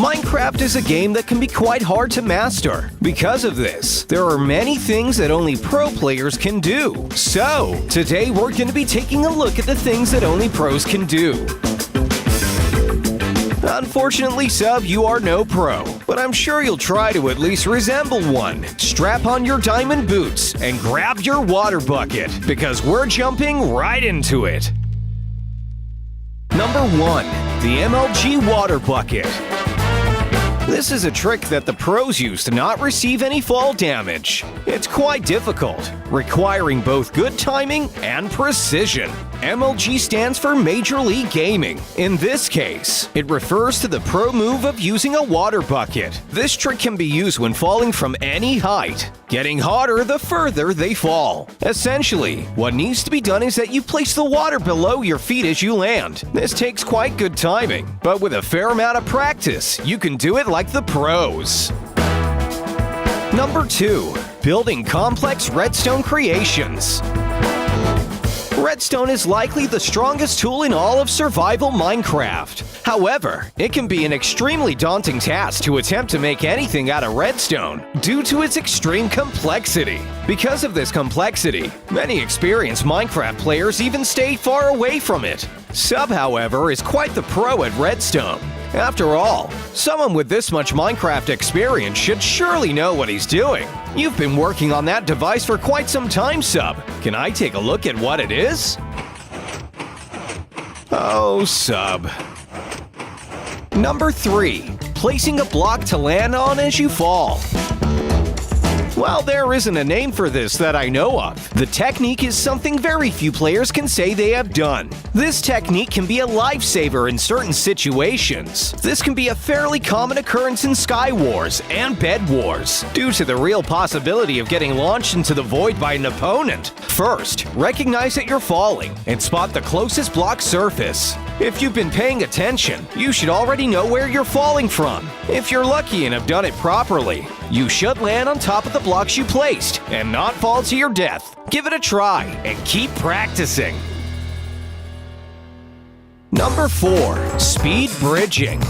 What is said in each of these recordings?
Minecraft is a game that can be quite hard to master. Because of this, there are many things that only pro players can do. So, today we're going to be taking a look at the things that only pros can do. Unfortunately, Sub, you are no pro, but I'm sure you'll try to at least resemble one. Strap on your diamond boots and grab your water bucket, because we're jumping right into it. Number 1. The MLG Water Bucket. This is a trick that the pros use to not receive any fall damage. It's quite difficult, requiring both good timing and precision. MLG stands for Major League Gaming. In this case, it refers to the pro move of using a water bucket. This trick can be used when falling from any height, getting hotter the further they fall. Essentially, what needs to be done is that you place the water below your feet as you land. This takes quite good timing, but with a fair amount of practice, you can do it like the pros. Number 2. Building complex redstone creations. Redstone is likely the strongest tool in all of survival Minecraft. However, it can be an extremely daunting task to attempt to make anything out of redstone due to its extreme complexity. Because of this complexity, many experienced Minecraft players even stay far away from it. Sub, however, is quite the pro at redstone. After all, someone with this much Minecraft experience should surely know what he's doing. You've been working on that device for quite some time, Sub. Can I take a look at what it is? Oh, Sub. Number 3. Placing a block to land on as you fall. Well, there isn't a name for this that I know of. The technique is something very few players can say they have done. This technique can be a lifesaver in certain situations. This can be a fairly common occurrence in Sky Wars and Bed Wars, due to the real possibility of getting launched into the void by an opponent. First, recognize that you're falling and spot the closest block surface. If you've been paying attention, you should already know where you're falling from. If you're lucky and have done it properly, you should land on top of the blocks you placed and not fall to your death. Give it a try and keep practicing. Number 4. Speed bridging.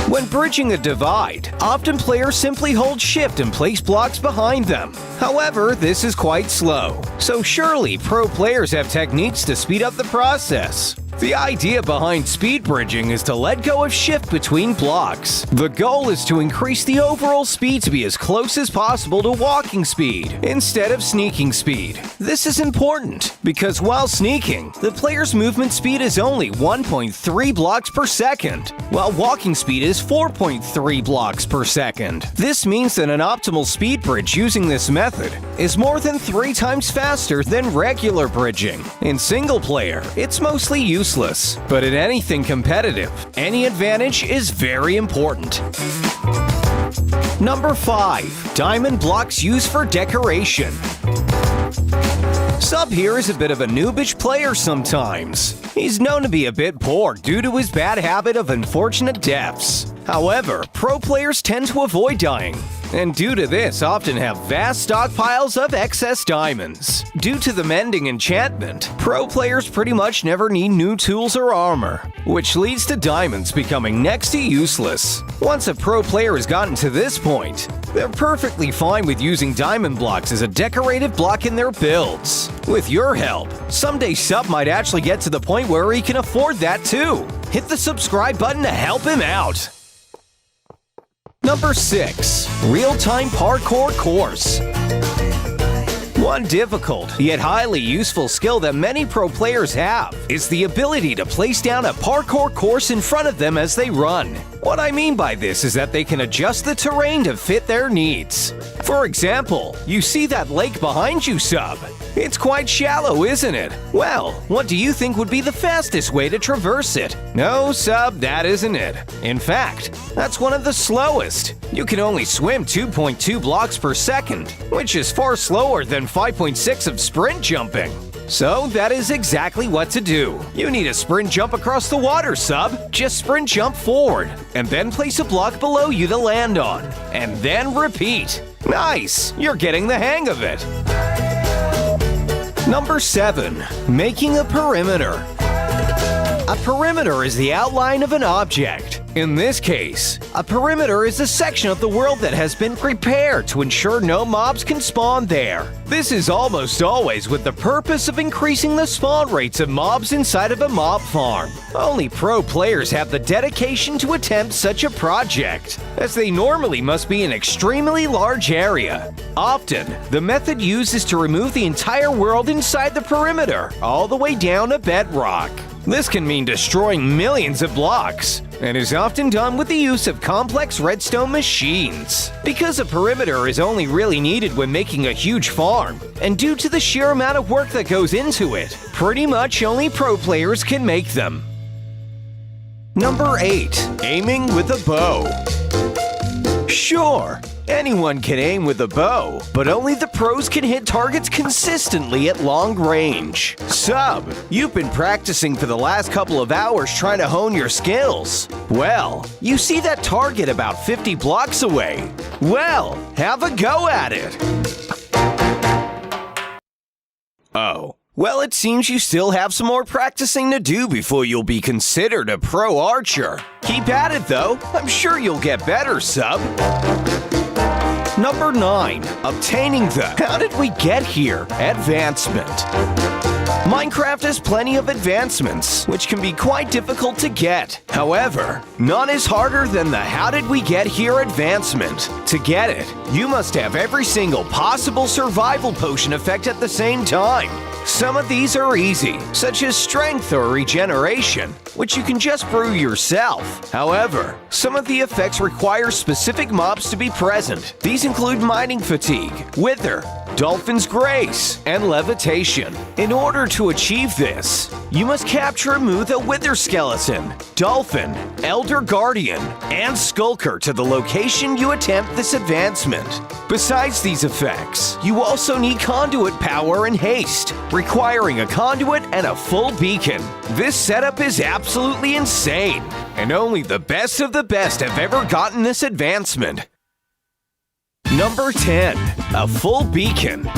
When bridging a divide, often players simply hold shift and place blocks behind them. However, this is quite slow, so surely pro players have techniques to speed up the process. The idea behind speed bridging is to let go of shift between blocks. The goal is to increase the overall speed to be as close as possible to walking speed instead of sneaking speed. This is important because while sneaking, the player's movement speed is only 1.3 blocks per second, while walking speed is 4.3 blocks per second. This means that an optimal speed bridge using this method is more than 3 times faster than regular bridging. In single player, it's mostly useless, but in anything competitive, any advantage is very important. Number 5. Diamond blocks used for decoration. Sub here is a bit of a noobish player sometimes. He's known to be a bit poor due to his bad habit of unfortunate deaths. However, pro players tend to avoid dying, and due to this often have vast stockpiles of excess diamonds. Due to the mending enchantment, pro players pretty much never need new tools or armor, which leads to diamonds becoming next to useless. Once a pro player has gotten to this point, they're perfectly fine with using diamond blocks as a decorative block in their builds. With your help, someday Sub might actually get to the point where he can afford that too. Hit the subscribe button to help him out. Number 6. Real-time parkour course. One difficult, yet highly useful skill that many pro players have is the ability to place down a parkour course in front of them as they run. What I mean by this is that they can adjust the terrain to fit their needs. For example, you see that lake behind you, Sub? It's quite shallow, isn't it? Well, what do you think would be the fastest way to traverse it? No, Sub, that isn't it. In fact, that's one of the slowest. You can only swim 2.2 blocks per second, which is far slower than 5.6 of sprint jumping. So that is exactly what to do. You need a sprint jump across the water, Sub. Just sprint jump forward, and then place a block below you to land on. And then repeat. Nice! You're getting the hang of it. Number 7. Making a perimeter. A perimeter is the outline of an object. In this case, a perimeter is a section of the world that has been prepared to ensure no mobs can spawn there. This is almost always with the purpose of increasing the spawn rates of mobs inside of a mob farm. Only pro players have the dedication to attempt such a project, as they normally must be in an extremely large area. Often, the method used is to remove the entire world inside the perimeter, all the way down to bedrock. This can mean destroying millions of blocks, and is often done with the use of complex redstone machines. Because a perimeter is only really needed when making a huge farm, and due to the sheer amount of work that goes into it, pretty much only pro players can make them. Number 8. Aiming with a bow. Sure, anyone can aim with a bow, but only the pros can hit targets consistently at long range. Sub, you've been practicing for the last couple of hours trying to hone your skills. Well, you see that target about 50 blocks away. Well, have a go at it. Oh. Well, it seems you still have some more practicing to do before you'll be considered a pro archer. Keep at it, though. I'm sure you'll get better, Sub. Number 9. Obtaining the How Did We Get Here advancement. Minecraft has plenty of advancements, which can be quite difficult to get. However, none is harder than the How Did We Get Here advancement. To get it, you must have every single possible survival potion effect at the same time. Some of these are easy, such as strength or regeneration, which you can just brew yourself. However, some of the effects require specific mobs to be present. These include Mining Fatigue, Wither, Dolphin's Grace, and Levitation. In order to achieve this, you must capture and move the Wither Skeleton, Dolphin, Elder Guardian, and Skulker to the location you attempt this advancement. Besides these effects, you also need conduit power and haste, requiring a conduit and a full beacon. This setup is absolutely insane, and only the best of the best have ever gotten this advancement. Number 10. A full beacon.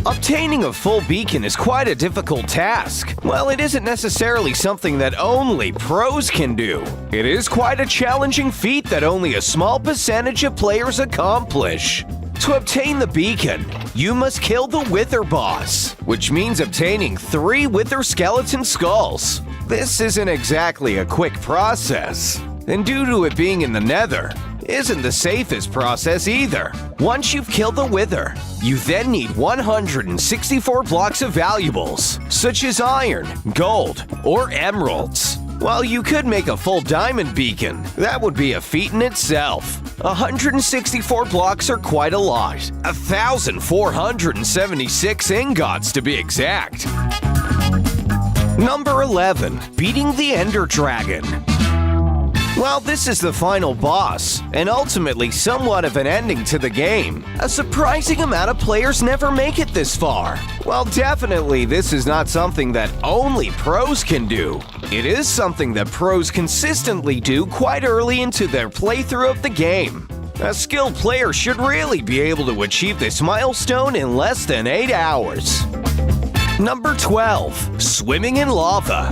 Obtaining a full beacon is quite a difficult task. Well, it isn't necessarily something that only pros can do. It is quite a challenging feat that only a small percentage of players accomplish. To obtain the beacon, you must kill the Wither boss, which means obtaining 3 Wither skeleton skulls. This isn't exactly a quick process, and due to it being in the Nether, isn't the safest process either. Once you've killed the Wither, you then need 164 blocks of valuables, such as iron, gold, or emeralds. While you could make a full diamond beacon, that would be a feat in itself. 164 blocks are quite a lot. 1,476 ingots to be exact. Number 11. Beating the Ender Dragon. Well, this is the final boss, and ultimately somewhat of an ending to the game. A surprising amount of players never make it this far. Well, definitely this is not something that only pros can do. It is something that pros consistently do quite early into their playthrough of the game. A skilled player should really be able to achieve this milestone in less than 8 hours. Number 12. Swimming in lava.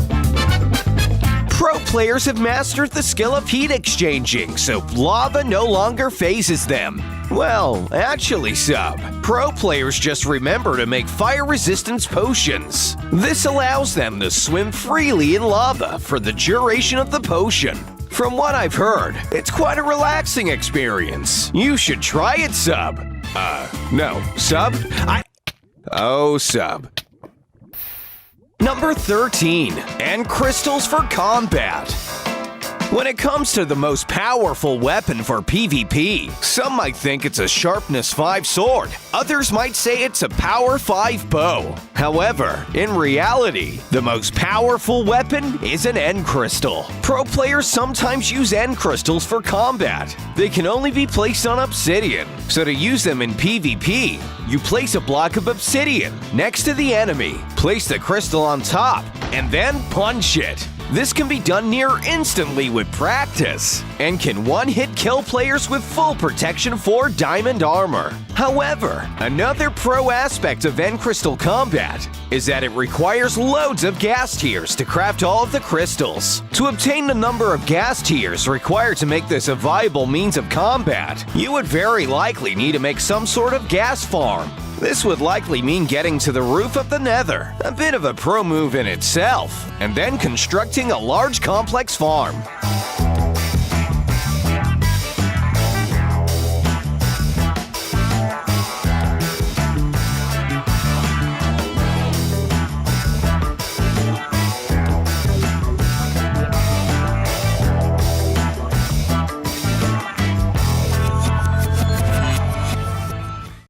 Pro players have mastered the skill of heat exchanging, so lava no longer phases them. Well, actually, Sub, pro players just remember to make fire resistance potions. This allows them to swim freely in lava for the duration of the potion. From what I've heard, it's quite a relaxing experience. You should try it, Sub. No, Sub? Oh, Sub. Number 13. End crystals for combat. When it comes to the most powerful weapon for PvP, some might think it's a sharpness 5 sword. Others might say it's a power 5 bow. However, in reality, the most powerful weapon is an end crystal. Pro players sometimes use end crystals for combat. They can only be placed on obsidian, so to use them in PvP, you place a block of obsidian next to the enemy, place the crystal on top, and then punch it. This can be done near instantly with practice, and can one-hit kill players with full protection for diamond armor. However, another pro aspect of End Crystal Combat is that it requires loads of gas tiers to craft all of the crystals. To obtain the number of gas tiers required to make this a viable means of combat, you would very likely need to make some sort of gas farm. This would likely mean getting to the roof of the Nether, a bit of a pro move in itself, and then constructing a large complex farm.